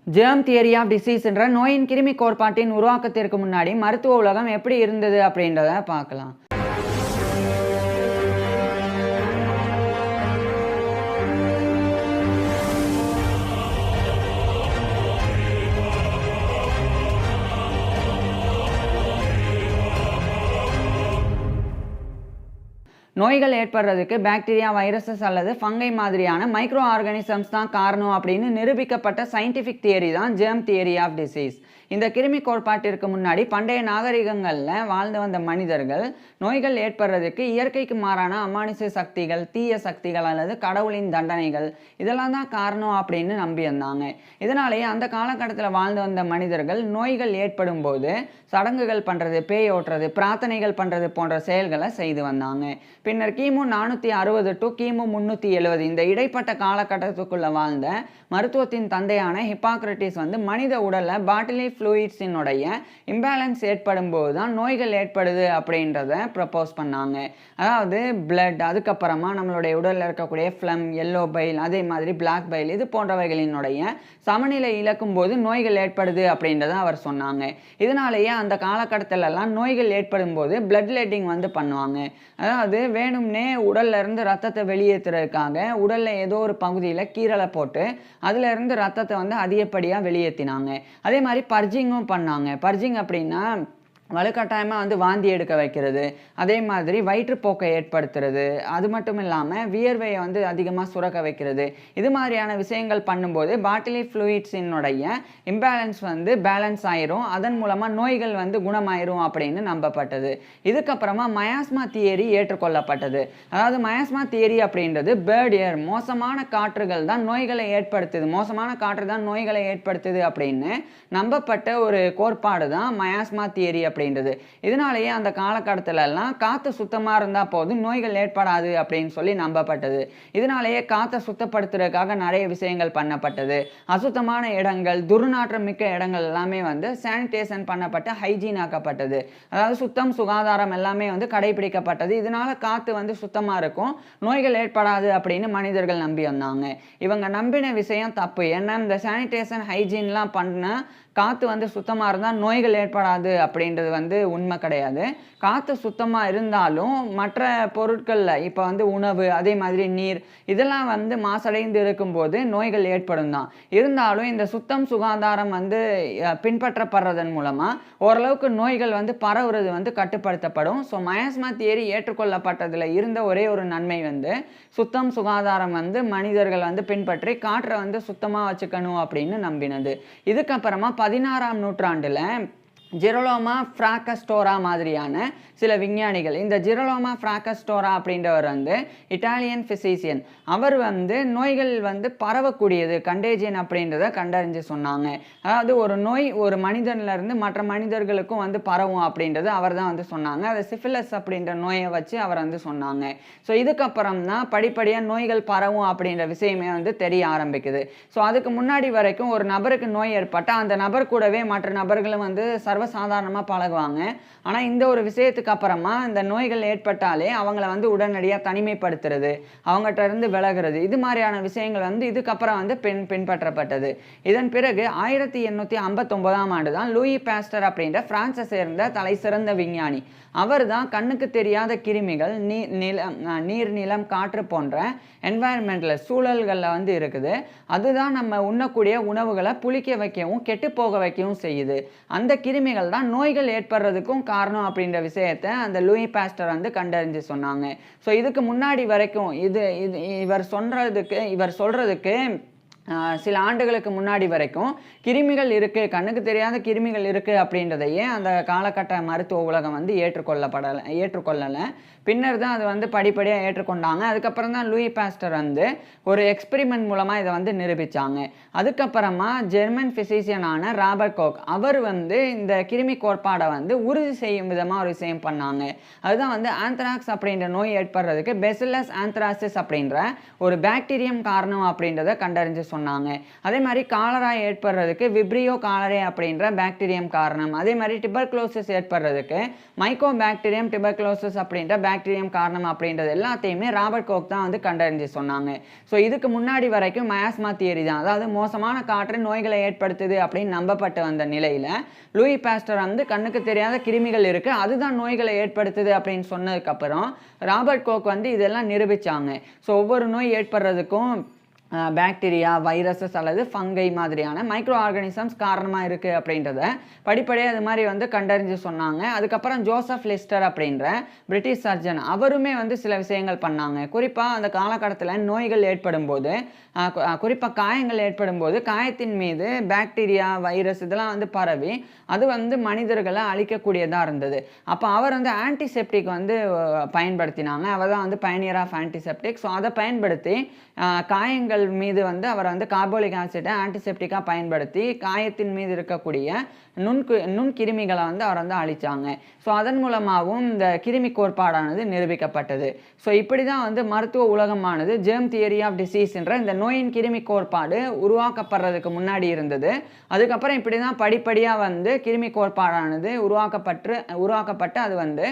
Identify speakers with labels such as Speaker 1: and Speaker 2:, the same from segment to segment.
Speaker 1: Germ theory of disease என்ற நோயின் கிருமி கோட்பாட்டின் உருவாக்கத்திற்கு முன்னாடி மருத்துவ உலகம் எப்படி இருந்தது அப்படின்றத பார்க்கலாம். நோய்கள் ஏற்படுறதுக்கு பாக்டீரியா, வைரஸஸ் அல்லது ஃபங்கை மாதிரியான மைக்ரோ ஆர்கானிசம்ஸ் தான் காரணம் அப்படின்னு நிரூபிக்கப்பட்ட சயின்டிஃபிக் தியரி தான் ஜெர்ம் தியரி ஆஃப் டிசீஸ். இந்த கிருமி கோட்பாட்டிற்கு முன்னாடி பண்டைய நாகரிகங்களில் வாழ்ந்து வந்த மனிதர்கள் நோய்கள் ஏற்படுறதுக்கு இயற்கைக்கு மாறான அமானுஷ சக்திகள், தீய சக்திகள் அல்லது கடவுளின் தண்டனைகள் இதெல்லாம் தான் காரணம் அப்படின்னு நம்பி வந்தாங்க. இதனாலேயே அந்த காலகட்டத்தில் வாழ்ந்து வந்த மனிதர்கள் நோய்கள் ஏற்படும் போது சடங்குகள் பண்ணுறது, பேய் ஓட்டுறது, பிரார்த்தனைகள் பண்ணுறது போன்ற செயல்களை செய்து வந்தாங்க. பின்னர் கிமு 460 டு கிமு 370 இந்த இடைப்பட்ட காலகட்டத்துக்குள்ள வாழ்ந்த மருத்துவத்தின் தந்தையான ஹிப்பாக்ரட்டிஸ் மனித உடலில் பாட்டிலி ஃப்ளூயிட்ஸினுடைய இம்பேலன்ஸ் ஏற்படும் போது தான் நோய்கள் ஏற்படுது அப்படின்றத ப்ரப்போஸ் பண்ணாங்க. அதாவது பிளட், அதுக்கப்புறமா நம்மளுடைய உடலில் இருக்கக்கூடிய ஃப்ளம், எல்லோ பைல், அதே மாதிரி பிளாக் பைல் இது போன்றவைகளினுடைய சமநிலை இழக்கும் போது நோய்கள் ஏற்படுது அப்படின்றத அவர் சொன்னாங்க. இதனாலேயே அந்த காலகட்டத்திலெல்லாம் நோய்கள் ஏற்படும் போது பிளட் லெட்டிங் பண்ணுவாங்க. அதாவது வேணும்னே உடல்ல இருந்து ரத்தத்தை வெளியேற்றுறதுக்காக உடல்ல ஏதோ ஒரு பகுதியில் கீரலை போட்டு அதுல இருந்து ரத்தத்தை அதிகப்படியாக வெளியேற்றினாங்க. அதே மாதிரி பர்ஜிங்கும் பண்ணாங்க. பர்ஜிங் அப்படின்னா வலுக்கட்டாயமாக வாந்தி எடுக்க வைக்கிறது, அதே மாதிரி வயிற்றுப்போக்கை ஏற்படுத்துறது, அது மட்டும் இல்லாமல் வியர்வையை அதிகமாக சுரக்க வைக்கிறது. இது மாதிரியான விஷயங்கள் பண்ணும்போது பாட்டிலி ஃப்ளூயிட்ஸினுடைய இம்பேலன்ஸ் பேலன்ஸ் ஆயிரும். அதன் மூலமாக நோய்கள் குணமாயிரும் அப்படின்னு நம்பப்பட்டது. இதுக்கப்புறமா மயாஸ்மா தியரி ஏற்றுக்கொள்ளப்பட்டது. அதாவது மயாஸ்மா தியரி அப்படின்றது பேர்ட் ஏர், மோசமான காற்றுகள் தான் நோய்களை ஏற்படுத்துது, மோசமான காற்று தான் நோய்களை ஏற்படுத்துது அப்படின்னு நம்பப்பட்ட ஒரு கோட்பாடு தான் மயாஸ்மா தியரி அப்படின்றது. இதனாலேயே அந்த காலகட்டத்திலெல்லாம் காற்று சுத்தமாக இருந்தால் போதும், நோய்கள் ஏற்படாது அப்படின்னு சொல்லி நம்பப்பட்டது. இதனாலேயே காற்றை சுத்தப்படுத்துறதுக்காக நிறைய விஷயங்கள் பண்ணப்பட்டது. அசுத்தமான இடங்கள், துர்நாற்றம் மிக்க இடங்கள் எல்லாமே சானிடேஷன் பண்ணப்பட்டு ஹைஜீன் ஆக்கப்பட்டது. அதாவது சுத்தம், சுகாதாரம் எல்லாமே கடைபிடிக்கப்பட்டது. இதனால காற்று சுத்தமாக இருக்கும், நோய்கள் ஏற்படாது அப்படின்னு மனிதர்கள் நம்பி வந்தாங்க. இவங்க நம்பின விஷயம் தப்பு. ஏன்னா இந்த சானிடேஷன் ஹைஜீன்லாம் பண்ண காற்று சுத்தமாக இருந்தால் நோய்கள் ஏற்படாது அப்படின்றது உண்மை கிடையாது. காற்று சுத்தமாக இருந்தாலும் மற்ற பொருட்களில் இப்போ உணவு, அதே மாதிரி நீர் இதெல்லாம் மாசடைந்து இருக்கும்போது நோய்கள் ஏற்படும் தான். இருந்தாலும் இந்த சுத்தம், சுகாதாரம் பின்பற்றப்படுறதன் மூலமாக ஓரளவுக்கு நோய்கள் பரவுறது கட்டுப்படுத்தப்படும். ஸோ மயாஸ்மா தியரி ஏற்றுக்கொள்ளப்பட்டதில் இருந்த ஒரே ஒரு நன்மை சுத்தம், சுகாதாரம் மனிதர்கள் பின்பற்றி காற்றை சுத்தமாக வச்சுக்கணும் அப்படின்னு நம்பினது. இதுக்கப்புறமா 16ஆம் நூற்றாண்டில் ஜெரோலோமா ஃப்ராக்கஸ்டோரா மாதிரியான சில விஞ்ஞானிகள், இந்த ஜெரோலோமா ஃப்ராக்கஸ்டோரா அப்படின்றவர் இட்டாலியன் ஃபிசிஷியன், அவர் நோய்கள் பரவக்கூடியது, கண்டேஜியன் அப்படின்றத கண்டறிஞ்சு சொன்னாங்க. அதாவது ஒரு நோய் ஒரு மனிதன்லேருந்து மற்ற மனிதர்களுக்கும் பரவும் அப்படின்றது அவர் தான் சொன்னாங்க. அது சிஃபிலஸ் அப்படின்ற நோயை வச்சு அவர் சொன்னாங்க. ஸோ இதுக்கப்புறம் தான் படிப்படியாக நோய்கள் பரவும் அப்படின்ற விஷயமே தெரிய ஆரம்பிக்குது. ஸோ அதுக்கு முன்னாடி வரைக்கும் ஒரு நபருக்கு நோய் ஏற்பட்டால் அந்த நபர் கூடவே மற்ற நபர்களும் சர்வசாதாரணமாக பழகுவாங்க. ஆனால் இந்த ஒரு விஷயத்துக்கு அப்புறமா இந்த நோய்கள் ஏற்பட்டாலே அவங்கள உடனடியாக தனிமைப்படுத்துறது, அவங்ககிட்ட இருந்து விலகிறது, இது மாதிரியான விஷயங்கள் இதுக்கப்புறம் பின்பற்றப்பட்டது. இதன் பிறகு 1859ஆம் ஆண்டு தான் லூயி பாஸ்டர் அப்படின்ற பிரான்ஸை சேர்ந்த தலை சிறந்த விஞ்ஞானி, அவர் தான் கண்ணுக்கு தெரியாத கிருமிகள் நீர், நிலம், காற்று போன்ற என்வாயர்மெண்டில் சூழல்களில் இருக்குது, அதுதான் நம்ம உண்ணக்கூடிய உணவுகளை புளிக்க வைக்கவும் கெட்டு போக வைக்கவும் செய்யுது. அந்த கிருமிகள் தான் நோய்கள் ஏற்படுறதுக்கும் காரணம் அப்படின்ற விஷயத்தை அந்த லூயி பாஸ்டர் கண்டறிஞ்சு சொன்னாங்க. ஸோ இதுக்கு முன்னாடி வரைக்கும் இவர் சொல்றதுக்கு சில ஆண்டுகளுக்கு முன்னாடி வரைக்கும் கிருமிகள் இருக்குது, கண்ணுக்கு தெரியாத கிருமிகள் இருக்குது அப்படின்றதையே அந்த காலகட்ட மருத்துவ உலகம் ஏற்றுக்கொள்ளலை. பின்னர் தான் அது படிப்படியாக ஏற்றுக்கொண்டாங்க. அதுக்கப்புறம் தான் லூயி பாஸ்டர் ஒரு எக்ஸ்பெரிமெண்ட் மூலமாக இதை நிரூபித்தாங்க. அதுக்கப்புறமா ஜெர்மன் ஃபிசிஷியனான ராபர்ட் கோக், அவர் இந்த கிருமி கோட்பாடை உறுதி செய்யும் விதமாக ஒரு விஷயம் பண்ணாங்க. அதுதான் ஆந்த்ராக்ஸ் அப்படின்ற நோய் ஏற்படுறதுக்கு பெசிலஸ் ஆந்த்ராசிஸ் அப்படின்ற ஒரு பாக்டீரியம் காரணம் அப்படின்றத கண்டறிஞ்சு சொன்னாங்க. அதே மாதிரி காலரா ஏற்படுறதுக்கு விப்ரியோ காலரே அப்படின்ற பாக்டீரியம் காரணம். அதே மாதிரி டிபர்குலோசிஸ் ஏற்படுறதுக்கு மைக்கோ பாக்டீரியம் டிபர்குலோசிஸ் அப்படின்ற பாக்டீரியம் காரணம் அப்படின்றது எல்லாத்தையுமே ராபர்ட் கோக் தான் வந்து கண்டறிஞ்சு சொன்னாங்க. ஸோ இதுக்கு முன்னாடி வரைக்கும் மயாஸ்மா தியரி தான், அதாவது மோசமான காற்று நோய்களை ஏற்படுத்துது அப்படின்னு நம்பப்பட்டு வந்த நிலையில் லூயி பாஸ்டர் வந்து கண்ணுக்கு தெரியாத கிருமிகள் இருக்குது, அதுதான் நோய்களை ஏற்படுத்துது அப்படின்னு சொன்னதுக்கப்புறம் ராபர்ட் கோக் வந்து இதெல்லாம் நிரூபித்தாங்க. ஸோ ஒவ்வொரு நோய் ஏற்படுறதுக்கும் பாக்டீரியா, வைரஸஸ் அல்லது ஃபங்கை மாதிரியான மைக்ரோ ஆர்கானிசம்ஸ் காரணமாக இருக்குது அப்படின்றத படிப்படியாக அது மாதிரி வந்து கண்டறிஞ்சு சொன்னாங்க. அதுக்கப்புறம் ஜோசப் லிஸ்டர் அப்படின்ற பிரிட்டிஷ் சர்ஜன் அவருமே வந்து சில விஷயங்கள் பண்ணாங்க. குறிப்பாக அந்த காலகட்டத்தில் நோய்கள் ஏற்படும் போது, குறிப்பாக காயங்கள் ஏற்படும் போது காயத்தின் மீது பாக்டீரியா, வைரஸ் இதெல்லாம் வந்து பரவி அது வந்து மனிதர்களை அழிக்கக்கூடியதாக இருந்தது. அப்போ அவர் வந்து ஆன்டிசெப்டிக் வந்து பயன்படுத்தினாங்க. அவர் தான் வந்து பயனியர் ஆஃப் ஆன்டிசெப்டிக். ஸோ அதை பயன்படுத்தி காயங்கள் மீது வந்து அவர் வந்து கார்போலிக் ஆசிட்டை ஆன்டிசெப்டிக்காக பயன்படுத்தி காயத்தின் மீது இருக்கக்கூடிய நுண்கிருமிகளை வந்து அவர் வந்து அழித்தாங்க. ஸோ அதன் மூலமாகவும் இந்த கிருமி கோட்பாடானது நிரூபிக்கப்பட்டது. ஸோ இப்படி தான் வந்து மருத்துவ உலகமானது ஜெர்ம் தியரி ஆஃப் டிசீஸ்ன்ற இந்த நோயின் கிருமி கோட்பாடு உருவாக்கப்படுறதுக்கு முன்னாடி இருந்தது. அதுக்கப்புறம் இப்படி தான் படிப்படியாக வந்து கிருமி கோட்பாடானது உருவாக்கப்பட்டு அது வந்து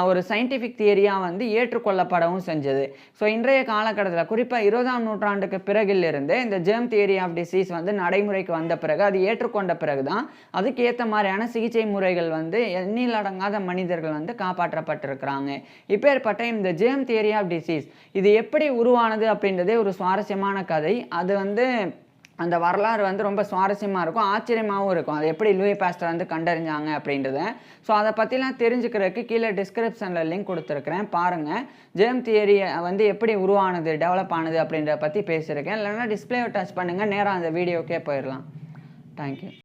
Speaker 1: ஒரு சயின்டிஃபிக் தியரியாக வந்து ஏற்றுக்கொள்ளப்படவும் செஞ்சது. ஸோ இன்றைய காலகட்டத்தில் குறிப்பாக 20ஆம் நூற்றாண்டுக்கு பிறகிலிருந்து இந்த ஜெர்ம் தியரி ஆஃப் டிசீஸ் வந்து நடைமுறைக்கு வந்த பிறகு, அது ஏற்றுக்கொண்ட பிறகு தான் அதுக்கேற்ற மாதிரியான சிகிச்சை முறைகள் வந்து எண்ணிலடங்காத மனிதர்கள் வந்து காப்பாற்றப்பட்டிருக்கிறாங்க. இப்பேற்பட்ட இந்த ஜெர்ம் தியரி ஆஃப் டிசீஸ் இது எப்படி உருவானது அப்படின்றதே ஒரு சுவாரஸ்யமான கதை. அது வந்து அந்த வரலாறு வந்து ரொம்ப சுவாரஸ்யமாக இருக்கும், ஆச்சரியமாகவும் இருக்கும். அது எப்படி லூயி பாஸ்டர் வந்து கண்டறிஞ்சாங்க அப்படின்றத. ஸோ அதை பற்றிலாம் தெரிஞ்சுக்கிறதுக்கு கீழே டிஸ்கிரிப்ஷனில் லிங்க் கொடுத்துருக்குறேன், பாருங்கள். ஜெர்ம் தியரி வந்து எப்படி உருவானது, டெவலப் ஆனது அப்படின்றத பற்றி பேசியிருக்கேன். இல்லைன்னா டிஸ்பிளேவை டச் பண்ணுங்கள், நேராக அந்த வீடியோக்கே போயிடலாம். தேங்க்யூ.